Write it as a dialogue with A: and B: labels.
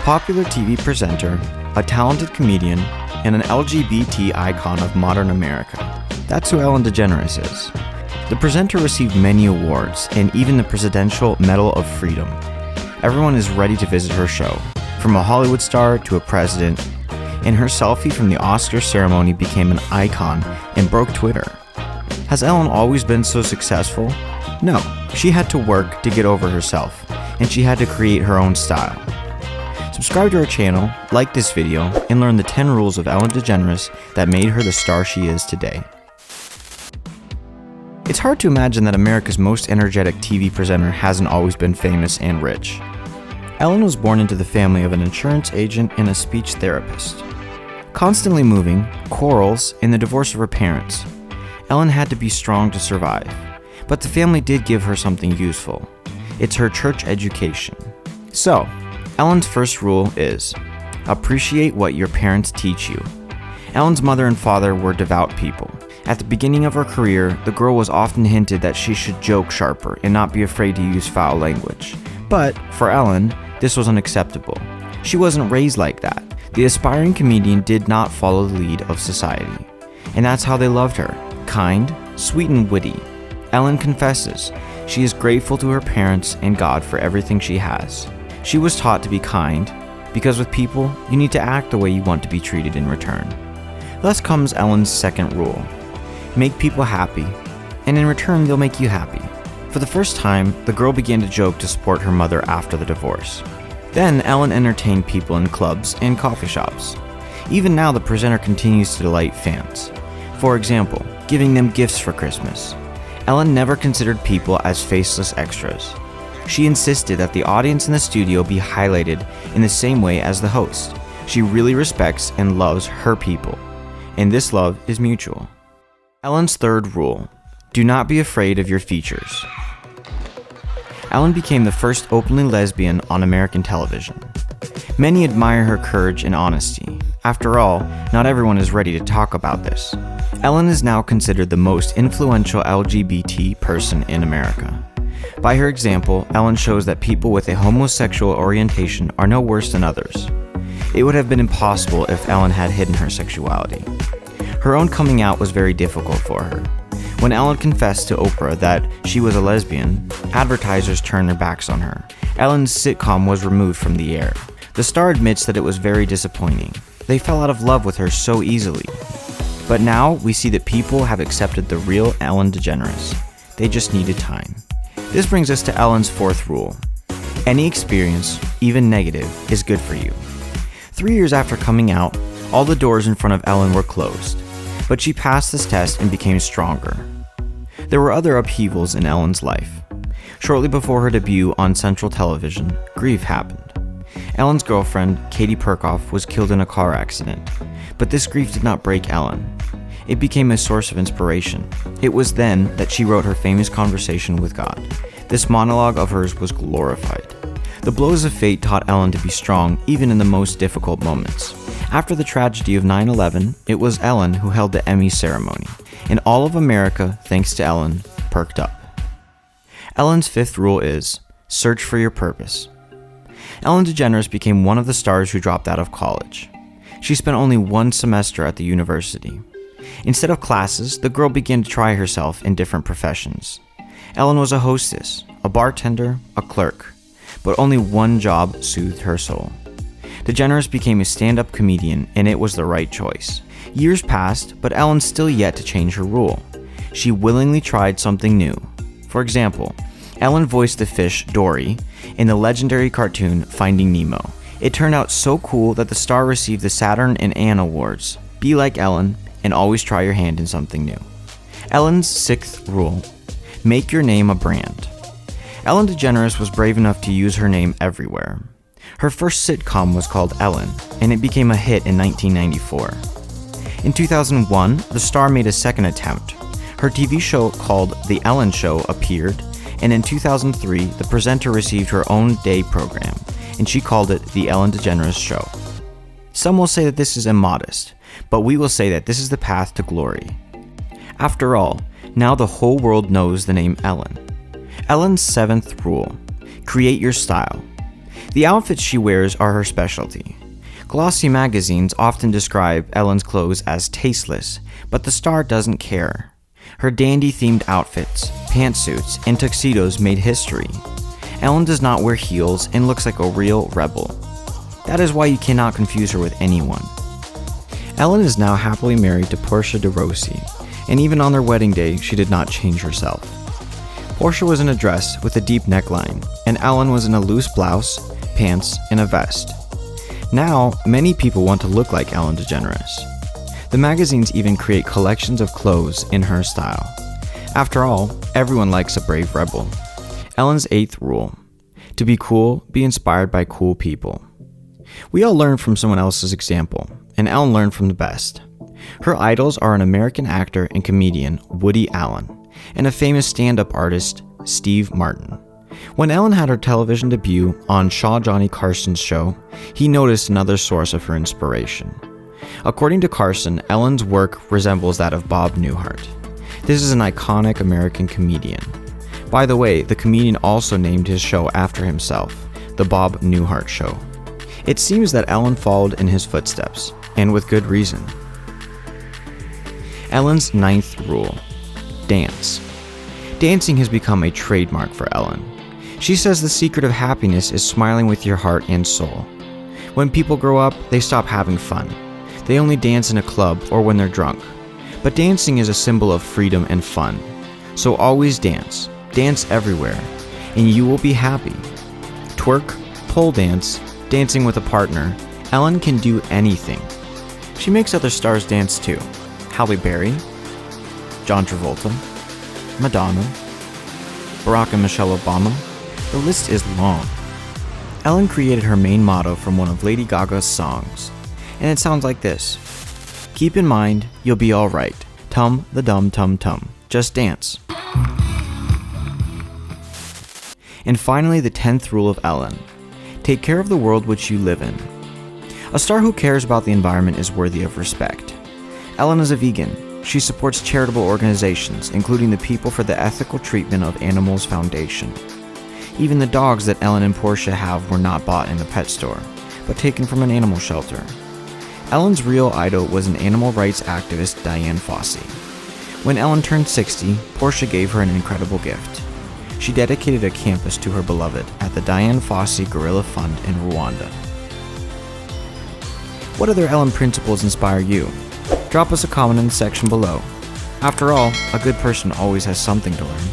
A: popular TV presenter, a talented comedian, and an LGBT icon of modern America. That's who Ellen DeGeneres is. The presenter received many awards and even the Presidential Medal of Freedom. Everyone is ready to visit her show, from a Hollywood star to a president, and her selfie from the Oscar ceremony became an icon and broke Twitter. Has Ellen always been so successful? No, she had to work to get over herself, and she had to create her own style. Subscribe to our channel, like this video, and learn the 10 rules of Ellen DeGeneres that made her the star she is today. It's hard to imagine that America's most energetic TV presenter hasn't always been famous and rich. Ellen was born into the family of an insurance agent and a speech therapist. Constantly moving, quarrels, and the divorce of her parents, Ellen had to be strong to survive. But the family did give her something useful. It's her church education. So, Ellen's first rule is, appreciate what your parents teach you. Ellen's mother and father were devout people. At the beginning of her career, the girl was often hinted that she should joke sharper and not be afraid to use foul language. But, for Ellen, this was unacceptable. She wasn't raised like that. The aspiring comedian did not follow the lead of society. And that's how they loved her. Kind, sweet, and witty. Ellen confesses she is grateful to her parents and God for everything she has. She was taught to be kind, because with people, you need to act the way you want to be treated in return. Thus comes Ellen's second rule. Make people happy, and in return they'll make you happy. For the first time, the girl began to joke to support her mother after the divorce. Then Ellen entertained people in clubs and coffee shops. Even now, the presenter continues to delight fans. For example, giving them gifts for Christmas. Ellen never considered people as faceless extras. She insisted that the audience in the studio be highlighted in the same way as the host. She really respects and loves her people, and this love is mutual. Ellen's third rule, do not be afraid of your features. Ellen became the first openly lesbian on American television. Many admire her courage and honesty. After all, not everyone is ready to talk about this. Ellen is now considered the most influential LGBT person in America. By her example, Ellen shows that people with a homosexual orientation are no worse than others. It would have been impossible if Ellen had hidden her sexuality. Her own coming out was very difficult for her. When Ellen confessed to Oprah that she was a lesbian, advertisers turned their backs on her. Ellen's sitcom was removed from the air. The star admits that it was very disappointing. They fell out of love with her so easily. But now we see that people have accepted the real Ellen DeGeneres. They just needed time. This brings us to Ellen's fourth rule. Any experience, even negative, is good for you. 3 years after coming out, all the doors in front of Ellen were closed. But she passed this test and became stronger. There were other upheavals in Ellen's life. Shortly before her debut on Central Television, grief happened. Ellen's girlfriend, Katie Perkoff, was killed in a car accident. But this grief did not break Ellen. It became a source of inspiration. It was then that she wrote her famous conversation with God. This monologue of hers was glorified. The blows of fate taught Ellen to be strong even in the most difficult moments. After the tragedy of 9/11, it was Ellen who held the Emmy ceremony, and all of America, thanks to Ellen, perked up. Ellen's fifth rule is, search for your purpose. Ellen DeGeneres became one of the stars who dropped out of college. She spent only one semester at the university. Instead of classes, the girl began to try herself in different professions. Ellen was a hostess, a bartender, a clerk, but only one job soothed her soul. DeGeneres became a stand-up comedian, and it was the right choice. Years passed, but Ellen's still yet to change her rule. She willingly tried something new. For example, Ellen voiced the fish Dory in the legendary cartoon Finding Nemo. It turned out so cool that the star received the Saturn and Anne Awards. Be like Ellen, and always try your hand in something new. Ellen's sixth rule, make your name a brand. Ellen DeGeneres was brave enough to use her name everywhere. Her first sitcom was called Ellen, and it became a hit in 1994. In 2001, the star made a second attempt. Her TV show called The Ellen Show appeared, and in 2003, the presenter received her own day program, and she called it The Ellen DeGeneres Show. Some will say that this is immodest, but we will say that this is the path to glory. After all, now the whole world knows the name Ellen. Ellen's seventh rule, create your style. The outfits she wears are her specialty. Glossy magazines often describe Ellen's clothes as tasteless, but the star doesn't care. Her dandy-themed outfits, pantsuits, and tuxedos made history. Ellen does not wear heels and looks like a real rebel. That is why you cannot confuse her with anyone. Ellen is now happily married to Portia de Rossi, and even on their wedding day, she did not change herself. Portia was in a dress with a deep neckline, and Ellen was in a loose blouse, pants, and a vest. Now, many people want to look like Ellen DeGeneres. The magazines even create collections of clothes in her style. After all, everyone likes a brave rebel. Ellen's 8th rule: to be cool, be inspired by cool people. We all learn from someone else's example, and Ellen learned from the best. Her idols are an American actor and comedian, Woody Allen, and a famous stand-up artist, Steve Martin. When Ellen had her television debut on Johnny Carson's show, he noticed another source of her inspiration. According to Carson, Ellen's work resembles that of Bob Newhart. This is an iconic American comedian. By the way, the comedian also named his show after himself, The Bob Newhart Show. It seems that Ellen followed in his footsteps, and with good reason. Ellen's 9th rule: dance. Dancing has become a trademark for Ellen. She says the secret of happiness is smiling with your heart and soul. When people grow up, they stop having fun. They only dance in a club or when they're drunk. But dancing is a symbol of freedom and fun. So always dance. Dance everywhere, and you will be happy. Twerk, pole dance, dancing with a partner, Ellen can do anything. She makes other stars dance too. Halle Berry, John Travolta, Madonna, Barack and Michelle Obama. The list is long. Ellen created her main motto from one of Lady Gaga's songs, and it sounds like this: keep in mind, you'll be alright. Tum the dum tum tum. Just dance. And finally, the 10th rule of Ellen: take care of the world which you live in. A star who cares about the environment is worthy of respect. Ellen is a vegan. She supports charitable organizations, including the People for the Ethical Treatment of Animals Foundation. Even the dogs that Ellen and Portia have were not bought in a pet store, but taken from an animal shelter. Ellen's real idol was an animal rights activist, Dian Fossey. When Ellen turned 60, Portia gave her an incredible gift. She dedicated a campus to her beloved at the Dian Fossey Gorilla Fund in Rwanda. What other Ellen principles inspire you? Drop us a comment in the section below. After all, a good person always has something to learn.